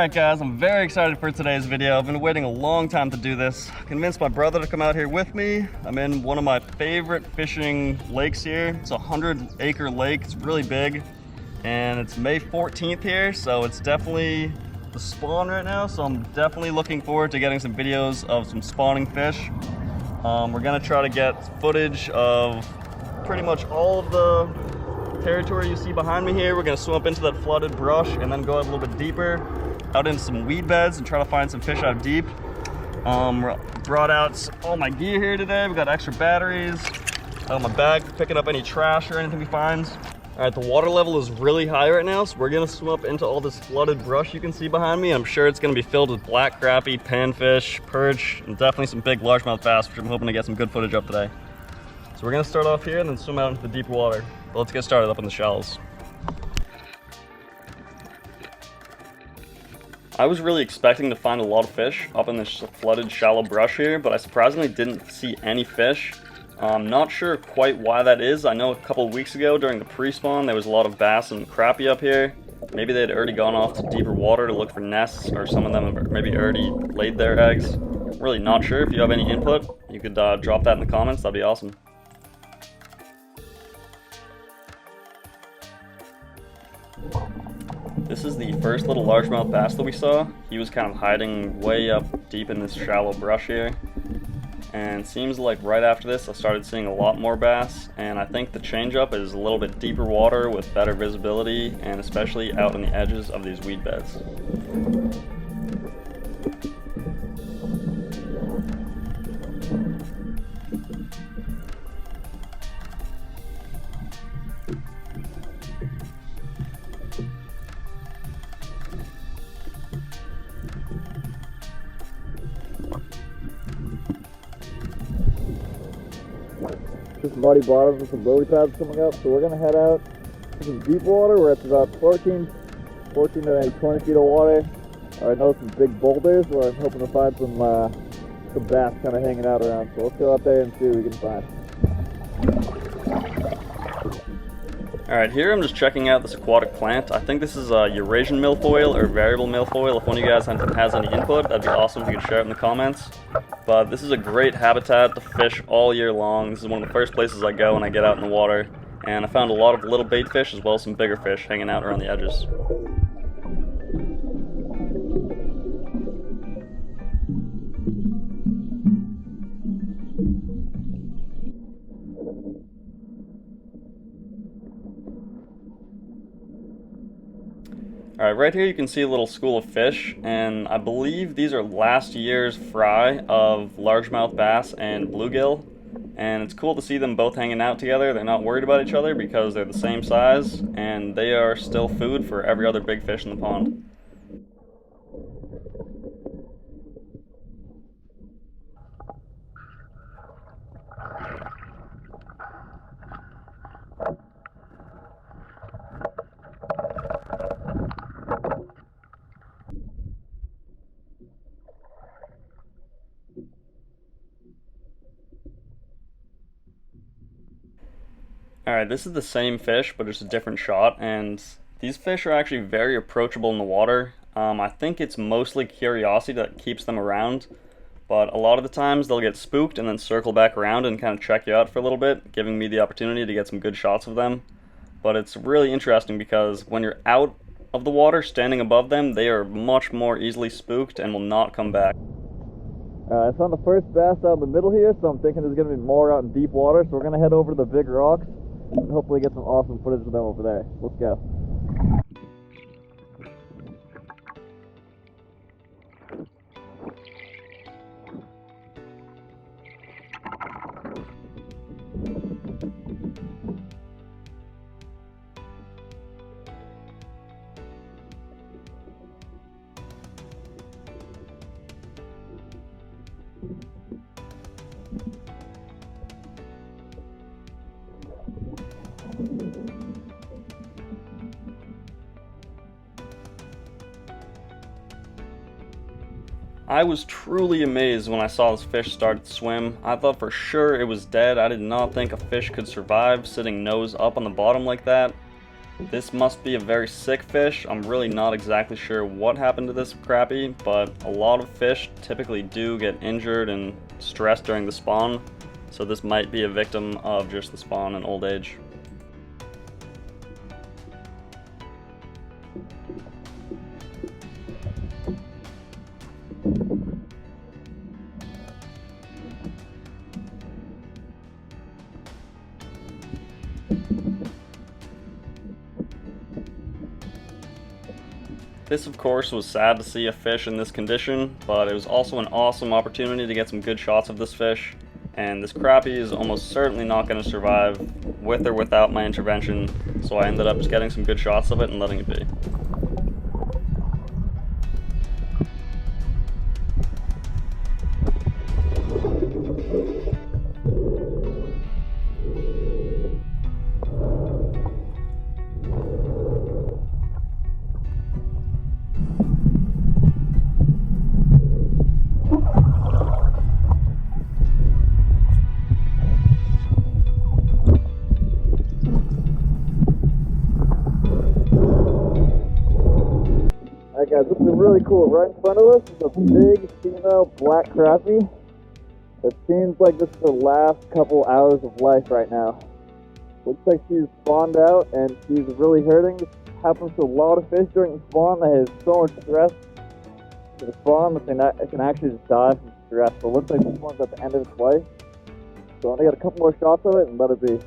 Alright guys, I'm very excited for today's video. I've been waiting a long time to do this. I convinced my brother to come out here with me. I'm in one of my favorite fishing lakes here. It's a 100-acre lake. It's really big. And it's May 14th here, so it's definitely the spawn right now. So I'm definitely looking forward to getting some videos of some spawning fish. We're gonna try to get footage of pretty much all of the territory you see behind me here. We're gonna swim up into that flooded brush and then go out a little bit deeper, out into some weed beds and try to find some fish out deep. Brought out all my gear here today. We got extra batteries, my bag for picking up any trash or anything we find. All right, the water level is really high right now, so we're gonna swim up into all this flooded brush you can see behind me. I'm sure it's gonna be filled with black crappie, panfish, perch, and definitely some big largemouth bass, which I'm hoping to get some good footage of today. So we're gonna start off here and then swim out into the deeper water. But let's get started up in the shallows. I was really expecting to find a lot of fish up in this flooded shallow brush here, but I surprisingly didn't see any fish. I'm not sure quite why that is. I know a couple of weeks ago during the pre-spawn there was a lot of bass and crappie up here. Maybe they'd already gone off to deeper water to look for nests, or some of them have maybe already laid their eggs. I'm really not sure. If you have any input, you could drop that in the comments. That'd be awesome. This is the first little largemouth bass that we saw. He was kind of hiding way up deep in this shallow brush here. And seems like right after this I started seeing a lot more bass, and I think the change up is a little bit deeper water with better visibility, and especially out on the edges of these weed beds. Just muddy bottoms with some lily pads coming up, so we're gonna head out to some deep water. We're at about 14 to maybe 20 feet of water. I know some big boulders where I'm hoping to find some bass kind of hanging out around. So let's go out there and see what we can find. Alright, here I'm just checking out this aquatic plant. I think this is a Eurasian milfoil or variable milfoil. If one of you guys has any input, that'd be awesome if you could share it in the comments. But this is a great habitat to fish all year long. This is one of the first places I go when I get out in the water. And I found a lot of little bait fish as well as some bigger fish hanging out around the edges. Alright, right here you can see a little school of fish, and I believe these are last year's fry of largemouth bass and bluegill. And it's cool to see them both hanging out together. They're not worried about each other because they're the same size, and they are still food for every other big fish in the pond. Alright, this is the same fish, but it's a different shot, and these fish are actually very approachable in the water. I think it's mostly curiosity that keeps them around, but a lot of the times they'll get spooked and then circle back around and kind of check you out for a little bit, giving me the opportunity to get some good shots of them. But it's really interesting because when you're out of the water, standing above them, they are much more easily spooked and will not come back. I found the first bass out in the middle here, so I'm thinking there's going to be more out in deep water, so we're going to head over to the big rocks and hopefully get some awesome footage of them over there. Let's go. I was truly amazed when I saw this fish start to swim. I thought for sure it was dead. I did not think a fish could survive sitting nose up on the bottom like that. This must be a very sick fish. I'm really not exactly sure what happened to this crappie, but a lot of fish typically do get injured and stressed during the spawn, so this might be a victim of just the spawn and old age. This, of course, was sad to see a fish in this condition, but it was also an awesome opportunity to get some good shots of this fish. And this crappie is almost certainly not going to survive with or without my intervention, so I ended up just getting some good shots of it and letting it be. Alright guys, this is really cool. Right in front of us is a big female black crappie. It seems like this is her last couple hours of life right now. Looks like she's spawned out and she's really hurting. This happens to a lot of fish during the spawn. They have so much stress to the spawn that it can actually just die from stress. So it looks like this one's at the end of its life. So I'm gonna get a couple more shots of it and let it be.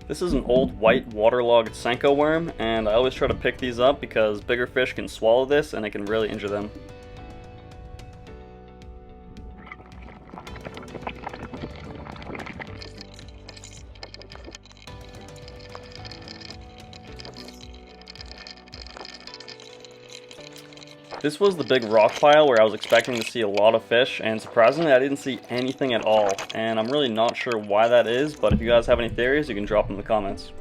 This is an old white waterlogged Senko worm, and I always try to pick these up because bigger fish can swallow this and it can really injure them. This was the big rock pile where I was expecting to see a lot of fish, and surprisingly I didn't see anything at all, and I'm really not sure why that is, but if you guys have any theories, you can drop them in the comments.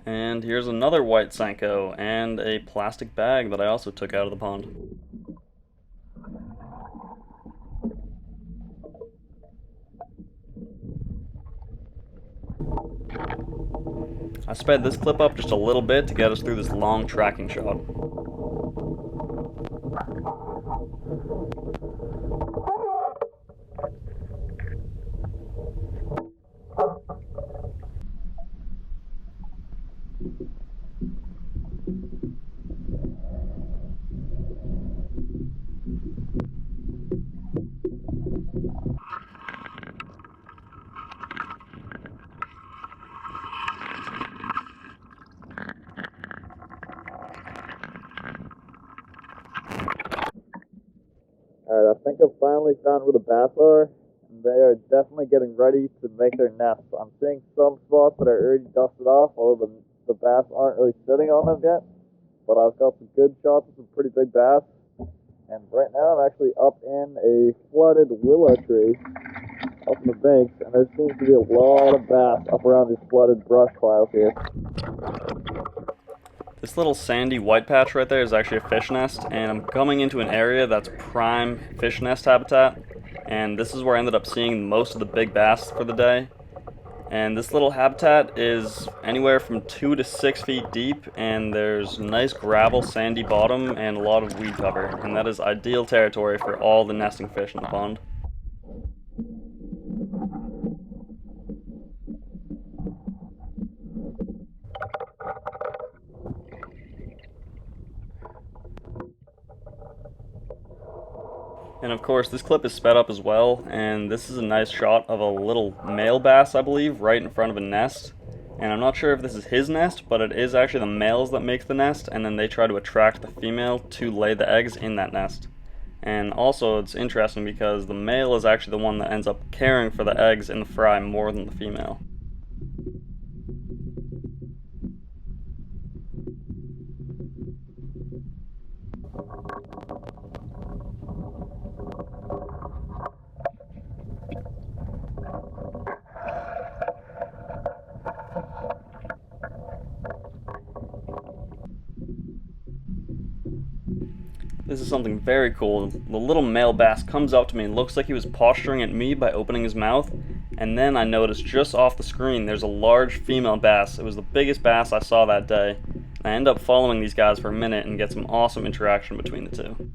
And here's another white Senko, and a plastic bag that I also took out of the pond. I sped this clip up just a little bit to get us through this long tracking shot. Alright, I think I've finally found where the bass are, and they are definitely getting ready to make their nests. I'm seeing some spots that are already dusted off, although the bass aren't really sitting on them yet. But I've got some good shots of some pretty big bass. And right now I'm actually up in a flooded willow tree up in the banks, and there seems to be a lot of bass up around these flooded brush piles here. This little sandy white patch right there is actually a fish nest, and I'm coming into an area that's prime fish nest habitat, and this is where I ended up seeing most of the big bass for the day. And this little habitat is anywhere from 2 to 6 feet deep, and there's nice gravel sandy bottom and a lot of weed cover, and that is ideal territory for all the nesting fish in the pond. And of course, this clip is sped up as well, and this is a nice shot of a little male bass, I believe, right in front of a nest. And I'm not sure if this is his nest, but it is actually the males that make the nest, and then they try to attract the female to lay the eggs in that nest. And also, it's interesting because the male is actually the one that ends up caring for the eggs in the fry more than the female. This is something very cool. The little male bass comes up to me and looks like he was posturing at me by opening his mouth. And then I noticed just off the screen there's a large female bass. It was the biggest bass I saw that day. I end up following these guys for a minute and get some awesome interaction between the two.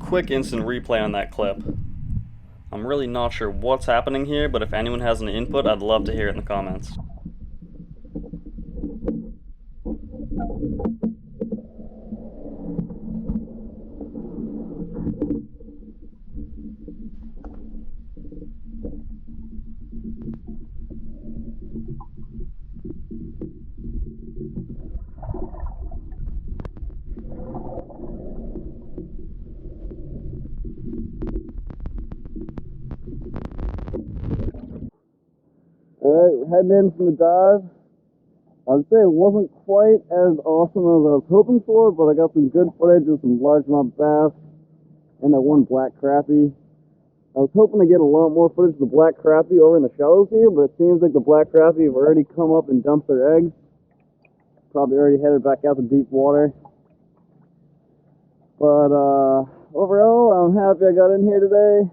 Quick instant replay on that clip. I'm really not sure what's happening here, but if anyone has any input, I'd love to hear it in the comments. Alright, we're heading in from the dive. I'd say it wasn't quite as awesome as I was hoping for, but I got some good footage of some largemouth bass and that one black crappie. I was hoping to get a lot more footage of the black crappie over in the shallows here, but it seems like the black crappie have already come up and dumped their eggs. Probably already headed back out to deep water. But overall, I'm happy I got in here today.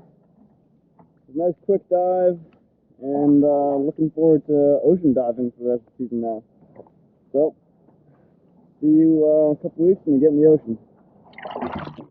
Nice quick dive. And looking forward to ocean diving for the rest of the season now. So, see you in a couple weeks when we get in the ocean.